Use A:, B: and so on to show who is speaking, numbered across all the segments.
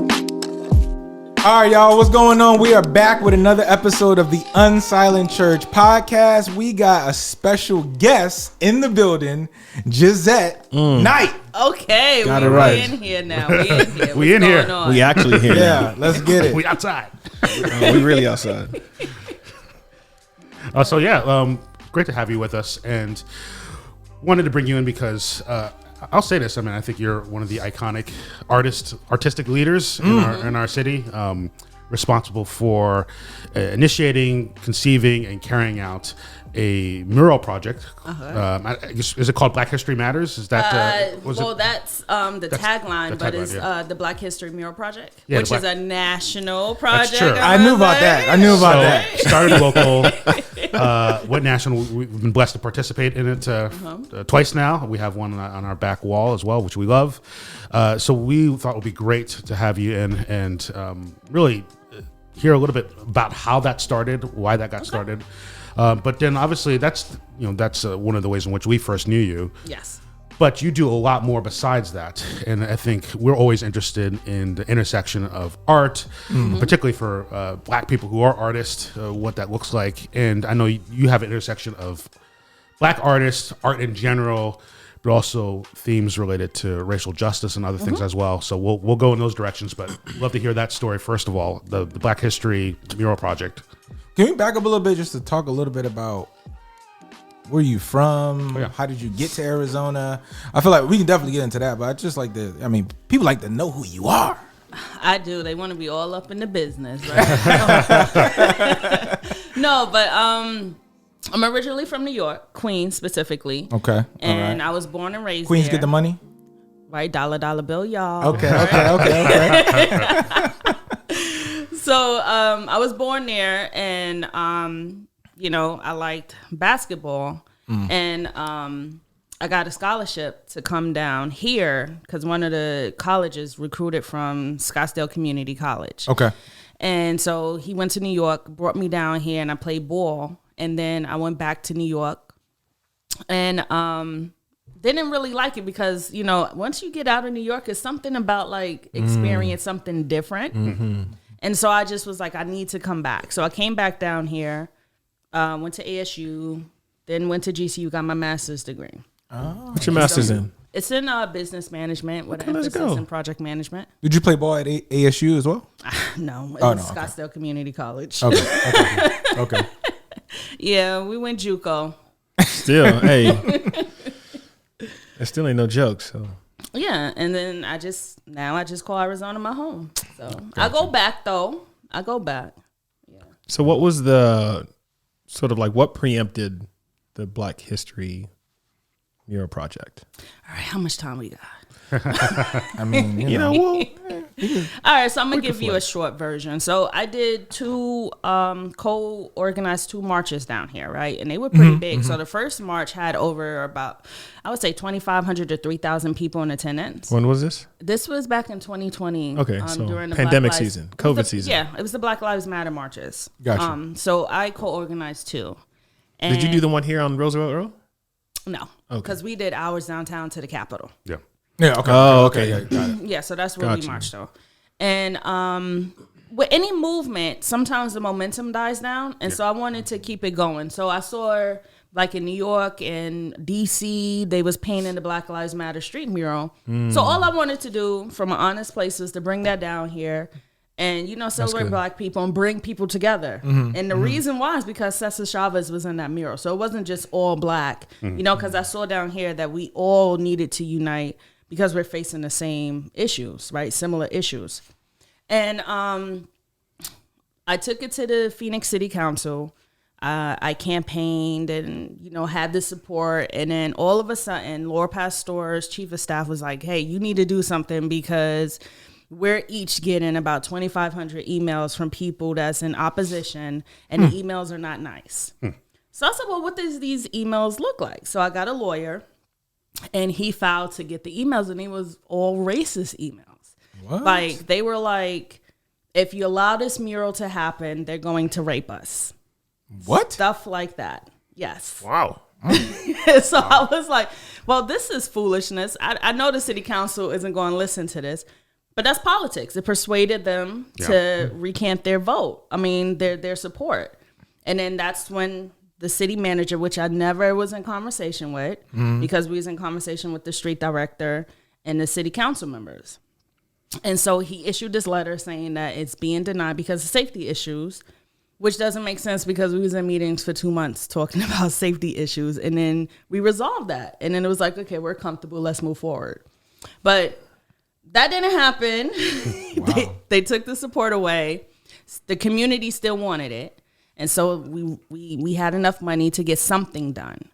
A: All right, y'all, what's going on? We are back with another episode of the Unsilent Church podcast. We got a special guest in the building, Gizette Knight.
B: Okay,
C: got
B: we
C: it right.
B: in here now. We in here.
C: We in here.
B: On?
C: We actually here.
A: Yeah, let's get it.
C: We outside. We really outside. Great to have you with us, and wanted to bring you in because I'll say this. I mean, I think you're one of the iconic artistic leaders in our city, responsible for initiating, conceiving, and carrying out a mural project. Is it called Black History Matters? Is that
B: that's the tagline, but it's the Black History Mural Project,
A: Yeah,
B: which is a national project.
A: That's true. I knew about that.
B: Started
C: local, went national. We've been blessed to participate in it twice now. We have one on our back wall as well, which we love. So we thought it would be great to have you in and really hear a little bit about how that started, why that got started. But then obviously that's one of the ways in which we first knew you.
B: Yes.
C: But you do a lot more besides that. And I think we're always interested in the intersection of art, particularly for Black people who are artists, what that looks like. And I know you have an intersection of Black artists, art in general, but also themes related to racial justice and other things as well. So we'll go in those directions, but love to hear that story first of all, the Black History Mural Project.
A: Can we back up a little bit just to talk a little bit about where you from?
C: Oh, yeah.
A: How did you get to Arizona? I feel like we can definitely get into that, but I just like people like to know who you are.
B: I do. They want to be all up in the business, right? No, but I'm originally from New York, Queens specifically.
A: Okay.
B: And I was born and raised
A: Queens
B: there.
A: get the money?
B: Right, dollar bill, y'all.
A: Okay.
B: So I was born there, and I liked basketball, and I got a scholarship to come down here because one of the colleges recruited from Scottsdale Community College.
A: Okay.
B: And so he went to New York, brought me down here, and I played ball, and then I went back to New York, and didn't really like it because once you get out of New York, it's something about like experience something different. And so I just was like, I need to come back. So I came back down here, went to ASU, then went to GCU, got my master's degree.
A: Oh.
C: What's your master's in?
B: It's in business management with an emphasis in project management.
A: Did you play ball at ASU as well?
B: No, it was Scottsdale Community College.
A: Okay.
B: Yeah, we went JUCO.
C: Still, hey, that still ain't no joke, so.
B: Yeah, and then I just call Arizona my home. So I go back though. Yeah.
C: So what was the sort of like what preempted the Black History Mural Project?
B: All right, how much time we got?
A: I mean,
B: all right, so I'm gonna give you a short version. So I did two co-organized two marches down here, right? And they were pretty big. So the first march had over about, I would say 2,500 to 3,000 people in attendance.
C: When was this?
B: This was back in 2020.
C: Okay, so
B: during the
C: pandemic season, COVID season.
B: Yeah, it was the Black Lives Matter marches.
A: Gotcha.
B: So I co-organized two.
C: And did you do the one here on Roosevelt Road?
B: No, because we did ours downtown to the Capitol.
C: Yeah.
A: Yeah. Okay.
C: Oh, okay.
A: Yeah, got it.
B: Yeah, so that's where we marched though. And with any movement, sometimes the momentum dies down, and so I wanted to keep it going. So I saw like in New York and DC, they was painting the Black Lives Matter street mural. So all I wanted to do from an honest place was to bring that down here and, celebrate Black people and bring people together. And the reason why is because Cesar Chavez was in that mural. So it wasn't just all Black, because I saw down here that we all needed to unite because we're facing the same issues, right? Similar issues. And I took it to the Phoenix City Council. I campaigned and, had the support. And then all of a sudden, Laura Pastor's chief of staff was like, hey, you need to do something because we're each getting about 2,500 emails from people that's in opposition, and the emails are not nice. So I said, well, what does these emails look like? So I got a lawyer, and he filed to get the emails, and it was all racist emails.
A: What?
B: Like, they were like, if you allow this mural to happen, they're going to rape us.
A: What?
B: Stuff like that. Yes.
C: Wow.
B: So I was like, well, this is foolishness. I know the city council isn't going to listen to this, But that's politics. It persuaded them to recant their vote. I mean, their support. And then that's when the city manager, which I never was in conversation with, because we was in conversation with the street director and the city council members. And so he issued this letter saying that it's being denied because of safety issues, which doesn't make sense because we was in meetings for 2 months talking about safety issues. And then we resolved that. And then it was like, okay, we're comfortable. Let's move forward. But that didn't happen.
A: Wow.
B: They took the support away. The community still wanted it. And so we had enough money to get something done.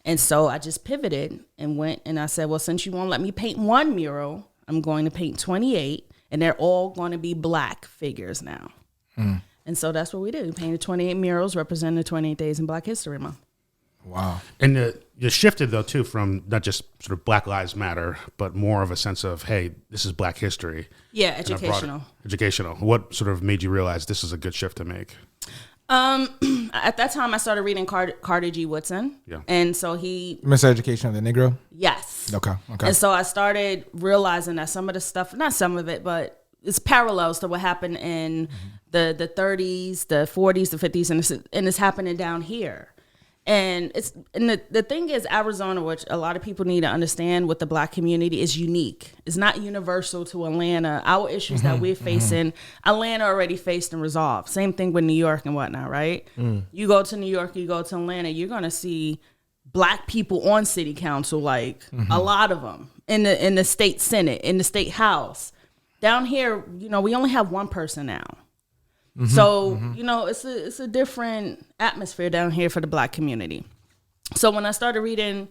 B: And so I just pivoted and went and I said, well, since you won't let me paint one mural, I'm going to paint 28, and they're all going to be Black figures now. And so that's what we did. We painted 28 murals representing the 28 days in Black History Month.
A: Wow.
C: And you shifted, though, too, from not just sort of Black Lives Matter, but more of a sense of, hey, this is Black history.
B: Yeah, educational.
C: Educational. What sort of made you realize this is a good shift to make?
B: At that time, I started reading Carter G. Woodson.
C: Yeah.
B: And so he...
A: Miseducation of the Negro?
B: Yes.
A: Okay.
B: And so I started realizing that some of the stuff, not some of it, but it's parallels to what happened in the 30s, the 40s, the 50s, and it's happening down here. And the thing is, Arizona, which a lot of people need to understand with the Black community, is unique. It's not universal to Atlanta. Our issues that we're facing, Atlanta already faced and resolved. Same thing with New York and whatnot, right? You go to New York, you go to Atlanta, you're gonna see Black people on city council, like a lot of them in the state senate, in the state house. Down here, we only have one person now. So, it's a different atmosphere down here for the Black community. So when I started reading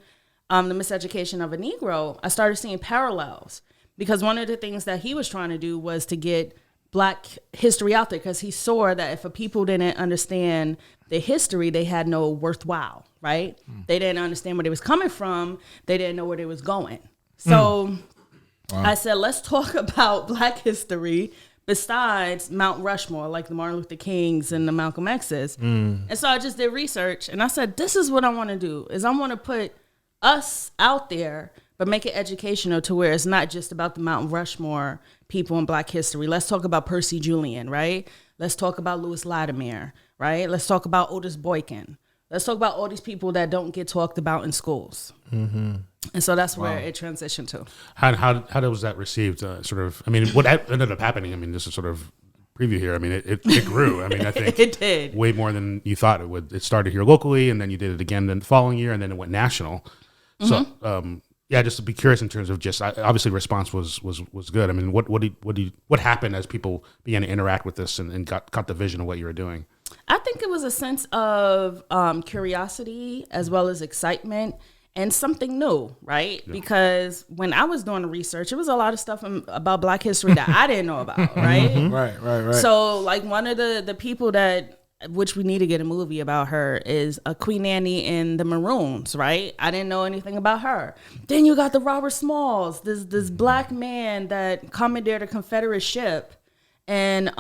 B: The Miseducation of a Negro, I started seeing parallels, because one of the things that he was trying to do was to get Black history out there, because he saw that if a people didn't understand their history, they had no worthwhile, right? They didn't understand where they was coming from. They didn't know where they was going. So I said, let's talk about Black history besides Mount Rushmore, like the Martin Luther Kings and the Malcolm X's. And so I just did research, and I said, this is what I want to do, is I want to put us out there, but make it educational to where it's not just about the Mount Rushmore people in Black history. Let's talk about Percy Julian, right? Let's talk about Louis Latimer, right? Let's talk about Otis Boykin. Let's talk about all these people that don't get talked about in schools. And so that's where it transitioned to.
C: How was that received? What ended up happening? I mean, this is sort of preview here. I mean, it grew. I mean, I think
B: it did
C: way more than you thought it would. It started here locally, and then you did it again the following year, and then it went national. So, just to be curious in terms of obviously response was good. I mean, what happened as people began to interact with this and got the vision of what you were doing?
B: I think it was a sense of curiosity as well as excitement. And something new, right? Yeah. Because when I was doing the research, it was a lot of stuff about Black history that I didn't know about, right?
A: Right.
B: So, like, one of the people which we need to get a movie about her, is Queen Annie and the Maroons, right? I didn't know anything about her. Then you got the Robert Smalls, this Black man that commandeered a Confederate ship and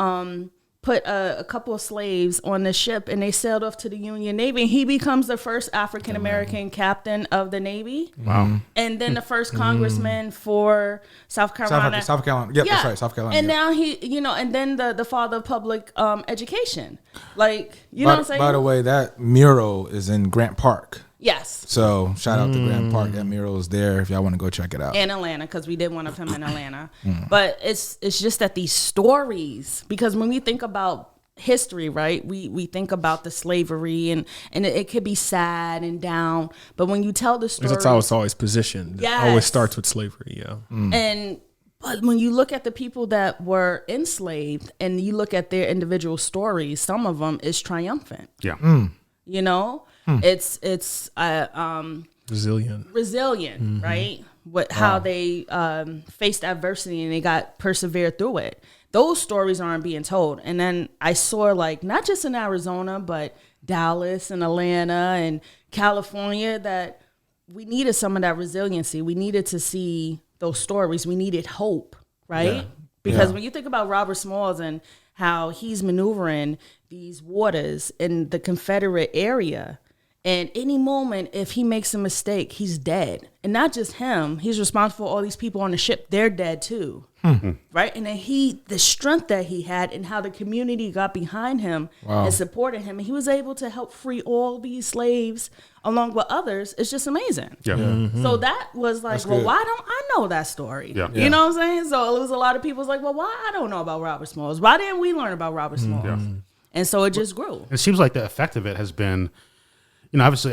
B: put a couple of slaves on the ship, and they sailed off to the Union Navy, and he becomes the first African-American captain of the Navy. Wow. And then the first congressman for South Carolina.
A: South Carolina. Yep, that's right, South Carolina.
B: And now he, and then the father of public education. Like, know what I'm saying?
A: By the way, that mural is in Grant Park.
B: Yes.
A: So shout out to Grant Park. That mural is there if y'all want to go check it out.
B: In Atlanta, because we did one of him in Atlanta. But it's just that these stories, because when we think about history, right, we think about the slavery and it could be sad and down. But when you tell the story,
D: that's how it's always positioned.
B: Yes.
D: It always starts with slavery. Yeah.
B: But when you look at the people that were enslaved and you look at their individual stories, some of them is triumphant.
C: Yeah.
B: It's resilient, right? How they faced adversity and they got persevered through it. Those stories aren't being told. And then I saw, like, not just in Arizona, but Dallas and Atlanta and California, that we needed some of that resiliency. We needed to see those stories. We needed hope, right? Yeah. Because when you think about Robert Smalls and how he's maneuvering these waters in the Confederate area, And any moment, if he makes a mistake, he's dead. And not just him, he's responsible for all these people on the ship. They're dead too. Right? And then the strength that he had and how the community got behind him and supported him. And he was able to help free all these slaves along with others. It's just amazing.
C: Yeah.
B: So that was like, why don't I know that story?
C: Yeah.
B: You know what I'm saying? So it was a lot of people's like, well, why I don't know about Robert Smalls? Why didn't we learn about Robert Smalls?
C: Yeah.
B: And so it just grew.
C: It seems like the effect of it has been, obviously,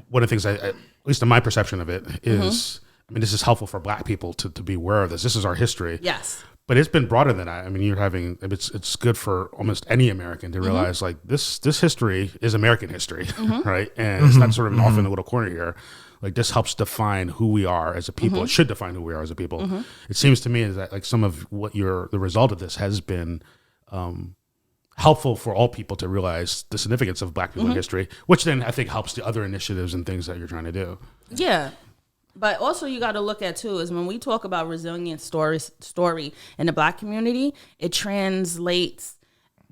C: one of the things, at least in my perception of it, is, this is helpful for Black people to be aware of this. This is our history.
B: Yes.
C: But it's been broader than that. It's good for almost any American to realize like this history is American history, right? And it's not sort of off in the little corner here. Like this helps define who we are as a people. It should define who we are as a people. It seems to me is that like some of what the result of this has been helpful for all people to realize the significance of Black people in history, which then I think helps the other initiatives and things that you're trying to do.
B: Yeah. But also you got to look at too is when we talk about resilient story in the Black community, it translates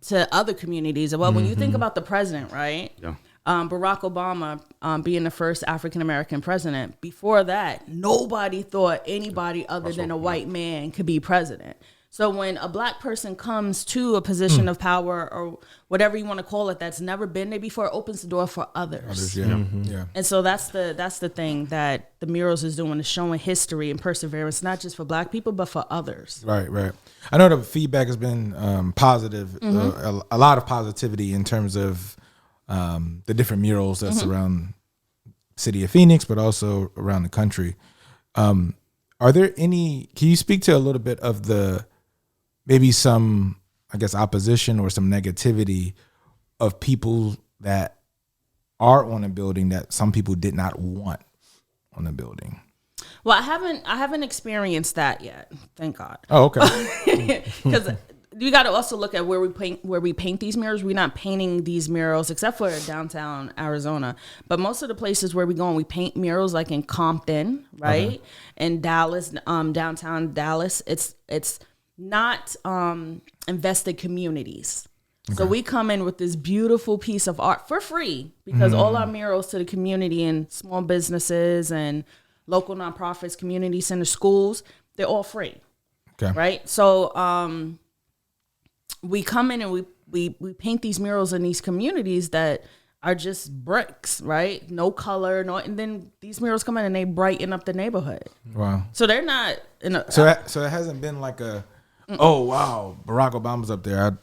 B: to other communities. Well, when you think about the president, right?
C: Yeah.
B: Barack Obama being the first African American president. Before that, nobody thought anybody other than a white man could be president. So when a Black person comes to a position of power or whatever you want to call it, that's never been there before, it opens the door for others.
A: Yeah.
B: And so that's the thing that the Murals is doing, is showing history and perseverance, not just for Black people, but for others.
A: Right. I know the feedback has been positive, a lot of positivity in terms of the different murals that's around city of Phoenix, but also around the country. Are there any, can you speak to a little bit of maybe some, I guess, opposition or some negativity of people that are on a building that some people did not want on the building?
B: Well, I haven't experienced that yet. Thank God.
A: Oh, okay.
B: Because you got to also look at where we paint these murals. We're not painting these murals except for downtown Arizona, but most of the places where we go and we paint murals, like in Compton, right, in Dallas, downtown Dallas. It's not invested communities. Okay. So we come in with this beautiful piece of art for free because all our murals to the community and small businesses and local nonprofits, community centers, schools, they're all free.
A: Okay.
B: Right. So we come in and we paint these murals in these communities that are just bricks, right? No color, and then these murals come in and they brighten up the neighborhood.
A: Wow.
B: So they're not
A: so it hasn't been like oh wow, Barack Obama's up there.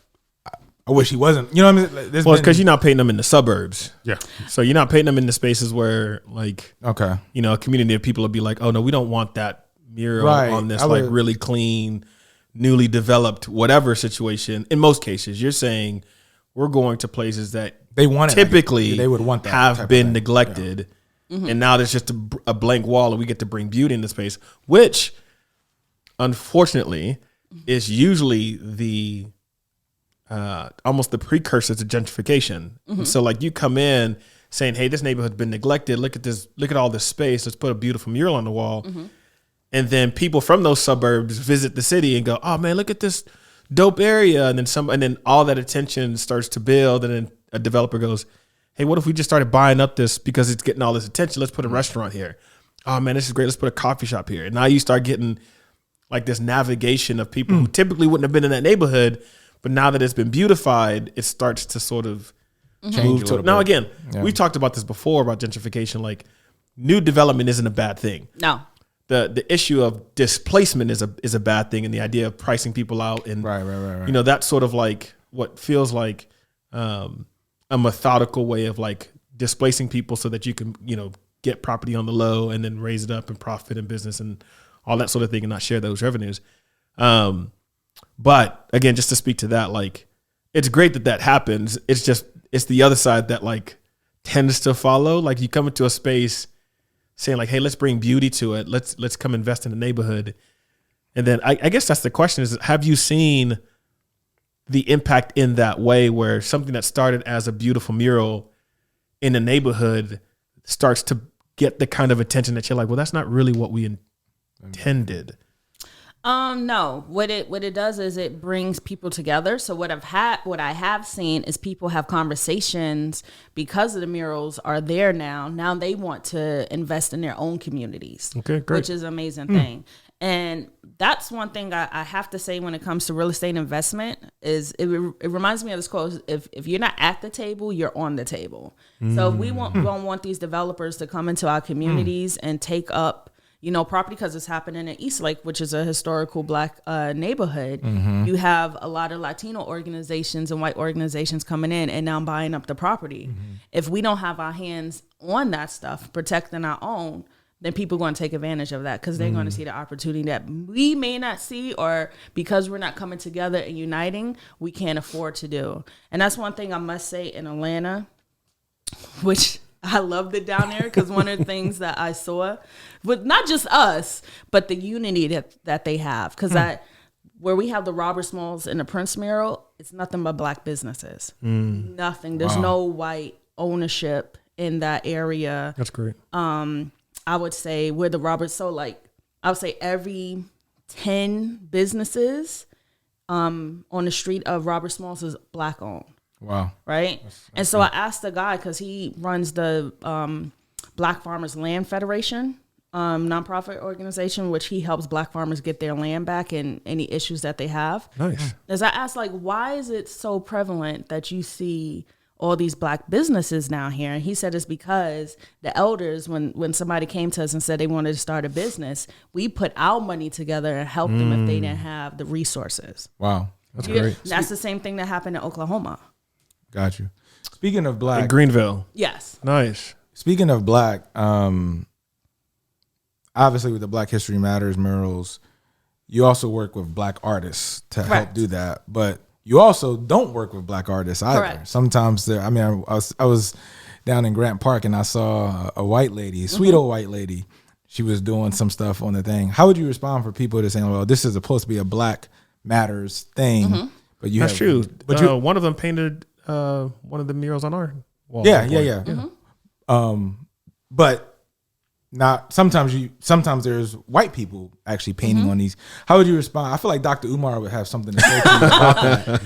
A: I wish he wasn't. You know what I mean?
D: It's because you're not painting them in the suburbs.
C: Yeah.
D: So you're not painting them in the spaces where, like,
A: okay,
D: a community of people will be like, oh no, we don't want that mural on this really clean, newly developed whatever situation. In most cases, you're saying we're going to places that
A: they want
D: typically
A: they would want that
D: have been neglected, and now there's just a blank wall, and we get to bring beauty in the space, which, unfortunately, is usually the almost the precursor to gentrification. So like you come in saying, hey, this neighborhood's been neglected. Look at all this space. Let's put a beautiful mural on the wall. And then people from those suburbs visit the city and go, oh man, look at this dope area. And then all that attention starts to build. And then a developer goes, hey, what if we just started buying up this because it's getting all this attention? Let's put a restaurant here. Oh man, this is great. Let's put a coffee shop here. And now you start getting like this navigation of people who typically wouldn't have been in that neighborhood, but now that it's been beautified, it starts to sort of move to. Now again, we talked about this before about gentrification. Like, new development isn't a bad thing.
B: No.
D: The issue of displacement is a bad thing, and the idea of pricing people out and
A: right.
D: That's sort of like what feels like a methodical way of like displacing people so that you can get property on the low and then raise it up and profit in business and all that sort of thing and not share those revenues. But again, just to speak to that, like, it's great that happens. It's the other side that like tends to follow. Like, you come into a space saying like, hey, let's bring beauty to it. Let's come invest in the neighborhood. And then I guess that's the question is, have you seen the impact in that way where something that started as a beautiful mural in the neighborhood starts to get the kind of attention that you're like, well, that's not really what we intended?
B: No. What it does is it brings people together. So what I have seen is people have conversations because of the murals are there now. Now they want to invest in their own communities.
D: Okay, great.
B: Which is an amazing thing. And that's one thing I have to say when it comes to real estate investment is it reminds me of this quote: if you're not at the table, you're on the table. So if we don't want these developers to come into our communities and take up property, because it's happening in Eastlake, which is a historical Black neighborhood. You have a lot of Latino organizations and white organizations coming in and now buying up the property. If we don't have our hands on that stuff, protecting our own, then people are going to take advantage of that because they're going to see the opportunity that we may not see, or because we're not coming together and uniting, we can't afford to do. And that's one thing I must say in Atlanta, which I loved it down there, because one of the things that I saw with not just us, but the unity that they have. Because where we have the Robert Smalls and the Prince mural, it's nothing but Black businesses. Nothing. There's no white ownership in that area.
D: That's great.
B: I would say where the Robert, I would say every 10 businesses on the street of Robert Smalls is Black owned.
A: Wow.
B: Right. And so I asked the guy, because he runs the Black Farmers Land Federation, nonprofit organization, which he helps Black farmers get their land back and any issues that they have.
D: Nice.
B: As I asked, why is it so prevalent that you see all these Black businesses now here? And he said it's because the elders, when somebody came to us and said they wanted to start a business, we put our money together and helped them if they didn't have the resources.
A: Wow. That's
B: Yeah,
A: great.
B: that's the same thing that happened in Oklahoma.
A: Got you. Speaking of Black,
D: In Greenville.
B: Yes.
D: Nice.
A: speaking of Black, obviously with the Black History Matters murals, you also work with Black artists to help
B: Correct.
A: do that. But you also don't work with Black artists either.
B: Correct.
A: Sometimes I was down in Grant Park and I saw a white lady, a sweet old white lady. She was doing some stuff on the thing. How would you respond for people that are saying, well, this is supposed to be a Black Matters thing, but you
D: That's
A: have,
D: true.
A: But you,
D: One of them painted one of the murals on our wall.
A: yeah. But not sometimes there's white people actually painting on these. How would you respond? I feel like Dr. Umar would have something to say to you about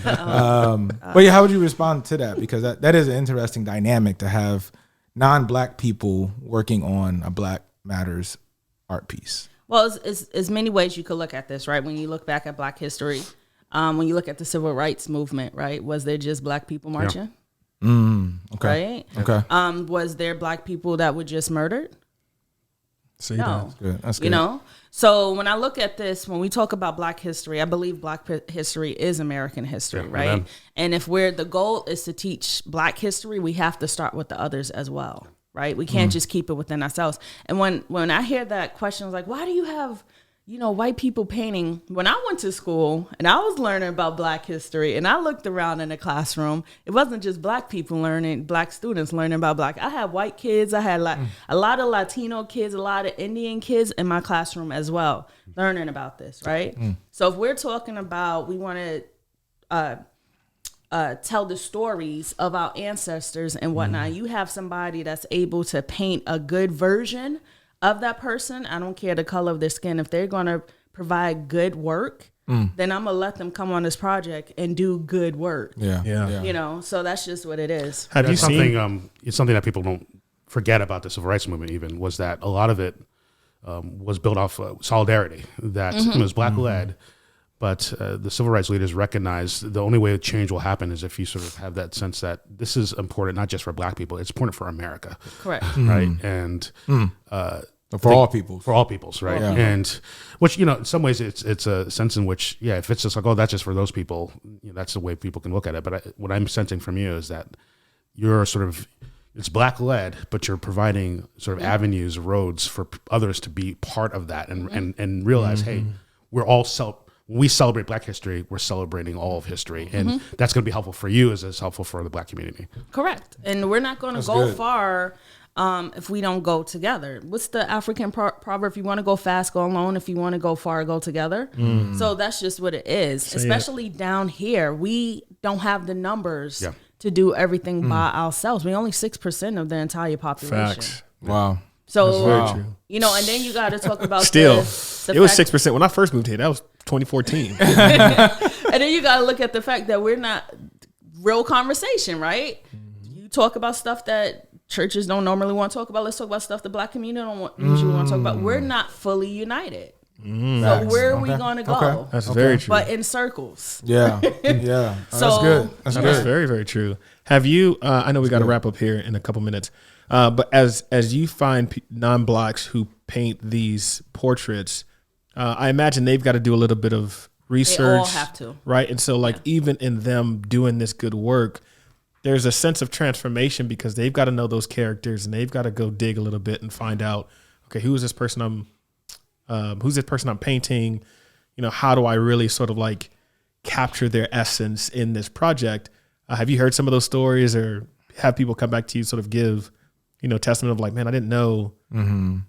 A: that. But yeah, how would you respond to that? Because that is an interesting dynamic to have non-Black people working on a Black Matters art piece.
B: Well, it's many ways you could look at this, right? When you look back at Black history, when you look at the civil rights movement, right? Was there just Black people marching?
A: Okay.
B: Right?
A: Okay.
B: Was there Black people that were just murdered?
D: See
B: No.
D: that?
A: That's good.
B: You know? So when I look at this, when we talk about Black history, I believe Black history is American history,
C: Yeah,
B: right?
C: amen.
B: And if the goal is to teach Black history, we have to start with the others as well, right? We can't just keep it within ourselves. And when I hear that question, I was like, why do you have, white people painting? When I went to school and I was learning about Black history and I looked around in the classroom, it wasn't just Black people Black students learning about Black. I had white kids. I had a lot of Latino kids, a lot of Indian kids in my classroom as well, learning about this, right? So if we're talking about, we want to tell the stories of our ancestors and whatnot, you have somebody that's able to paint a good version of that person. I don't care the color of their skin. If they're going to provide good work, then I'm going to let them come on this project and do good work.
A: Yeah.
B: So that's just what it is.
D: Have you
C: That's
D: seen?
C: something? It's something that people don't forget about the civil rights movement. Even was that a lot of it was built off solidarity. That it was Black led, but the civil rights leaders recognized the only way that change will happen is if you sort of have that sense that this is important not just for Black people, it's important for America,
B: Correct.
C: right? And
A: For all people.
C: for all peoples, right?
A: Yeah.
C: And which in some ways it's a sense in which if it's just like, oh, that's just for those people, that's the way people can look at it. But what I'm sensing from you is that you're sort of, it's Black led, but you're providing sort of avenues, roads for others to be part of that and realize, hey, we're all when we celebrate Black history, we're celebrating all of history, and that's going to be helpful for you as it's helpful for the Black community.
B: Correct. And we're not going to go far if we don't go together. What's the African proverb? If you want to go fast, go alone. If you want to go far, go together. So that's just what it is. Especially down here, we don't have the numbers to do everything by ourselves. We're only 6% of the entire population.
D: Facts.
A: Wow.
B: So,
A: That's very
D: true.
B: you know, and then you got to talk about
D: Still,
B: the
D: it was
B: fact-
D: 6% when I first moved here. That was 2014.
B: And then you got to look at the fact that we're not real conversation, right? You talk about stuff that churches don't normally want to talk about. Let's talk about stuff the Black community don't usually want to talk about. We're not fully united. So where are we going to go?
A: Okay.
D: That's very true.
B: But in circles.
A: Yeah. Yeah. Oh,
B: So-
A: that's good. That's
D: That's
A: good.
D: very, very true. Have you? I know we got to wrap up here in a couple minutes, but as you find non-blacks who paint these portraits, I imagine they've got to do a little bit of research.
B: They all have to,
D: right? And so, like, even in them doing this good work, there's a sense of transformation because they've got to know those characters and they've got to go dig a little bit and find out, okay, who's this person I'm painting? You know, how do I really sort of like capture their essence in this project? Have you heard some of those stories, or have people come back to you sort of give, you know, testament of like, man, I didn't know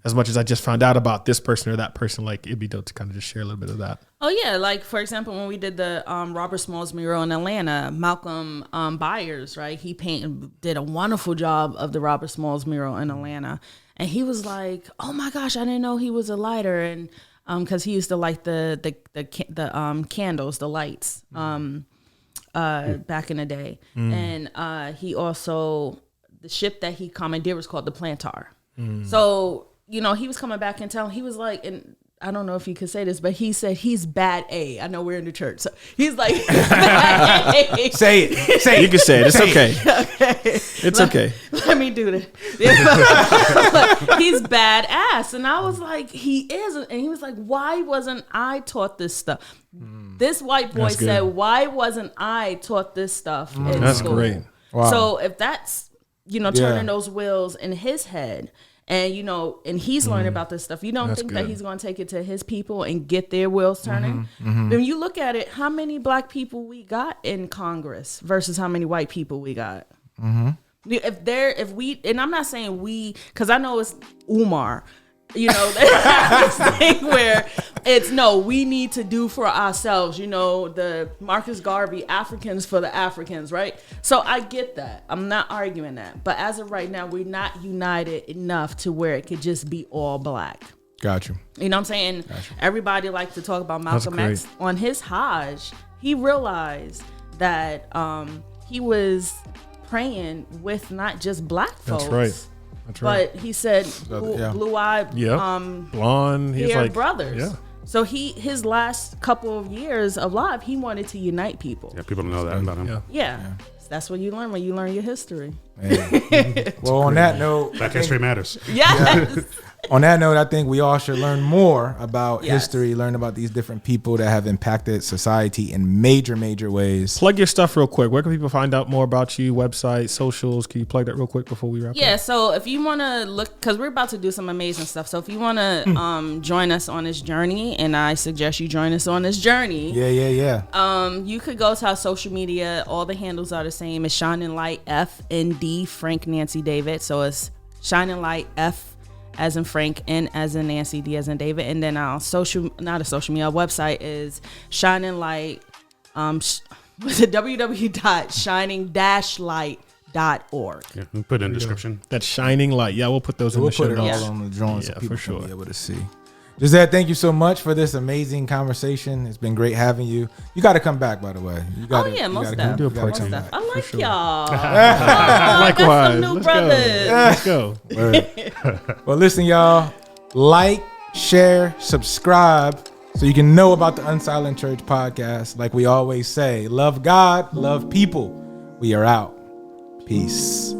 D: as much as I just found out about this person or that person. Like, it'd be dope to kind of just share a little bit of that.
B: Oh yeah, like for example, when we did the Robert Smalls mural in Atlanta, Malcolm Byers, right? He did a wonderful job of the Robert Smalls mural in Atlanta, and he was like, "Oh my gosh, I didn't know he was a lighter," and because he used to light the candles, the lights, back in the day, and he also the ship that he commandeered was called the Plantar. So, you know, he was coming back and telling, he was like, and I don't know if you could say this, but he said he's bad A. I know we're in the church. So he's like, bad A.
A: Say it. Say it.
D: You can say it. It's okay.
B: Okay.
D: It's okay.
B: Let me do this. He's badass. And I was like, he is. And he was like, why wasn't I taught this stuff? This white boy
D: That's good.
B: said, why wasn't I taught this stuff in
D: That's
B: school?
D: great.
A: Wow.
B: So if that's, you know, turning those wheels in his head, and you know, and he's learning about this stuff, you don't think that
D: good.
B: he's going to take it to his people and get their wheels turning. When you look at it, how many black people we got in Congress versus how many white people we got? If we, and I'm not saying we, because I know it's Umar, you know, this thing where it's no, we need to do for ourselves, you know, the Marcus Garvey, Africans for the Africans, right? So I get that. I'm not arguing that. But as of right now, we're not united enough to where it could just be all black.
A: Got you.
B: You know what I'm saying? Everybody likes to talk about Malcolm X. On his Hajj, he realized that he was praying with not just black folks.
D: That's right. That's right.
B: But he said
A: Yeah.
B: blue-eyed,
D: blonde, he's
B: haired
D: like
B: brothers.
D: Yeah.
B: So his last couple of years of life, he wanted to unite people.
C: Yeah, people don't know that about him.
B: Yeah. That's what you learn when you learn your history.
A: Well, on that note,
C: Black history matters.
B: Yes.
A: on that note, I think we all should learn more about
B: Yes.
A: history, learn about these different people that have impacted society in major, major ways.
D: Plug your stuff real quick. Where can people find out more about you? Website, socials? Can you plug that real quick before we wrap
B: Yeah,
D: up?
B: so if you want to look, because we're about to do some amazing stuff. So if you want to join us on this journey, and I suggest you join us on this journey, you could go to our social media. All the handles are the same. It's Shining Light FND Frank Nancy David. So it's Shining Light F as in Frank, N as in Nancy, D as in David. And then our our website is Shining Light, www.shining-light.org.
C: Yeah, we'll put it in the description.
D: That's Shining Light. Yeah, we'll put those in
A: We'll
D: the show
A: put it all
D: notes.
A: on the drawing so
D: Yeah,
A: people
D: for sure.
A: can be able to see. Gizette, thank you so much for this amazing conversation. It's been great having you. You got to come back, by the way. You gotta,
B: Most
A: you gotta
B: stuff.
A: come- you gotta
B: Most
A: come
B: stuff.
A: back.
B: I like
D: sure.
B: y'all.
D: Likewise.
B: Some new
D: Let's
B: brothers.
D: go. Let's go.
A: Well, listen, y'all. Like, share, subscribe so you can know about the Unsilent Church podcast. Like we always say, love God, love people. We are out. Peace.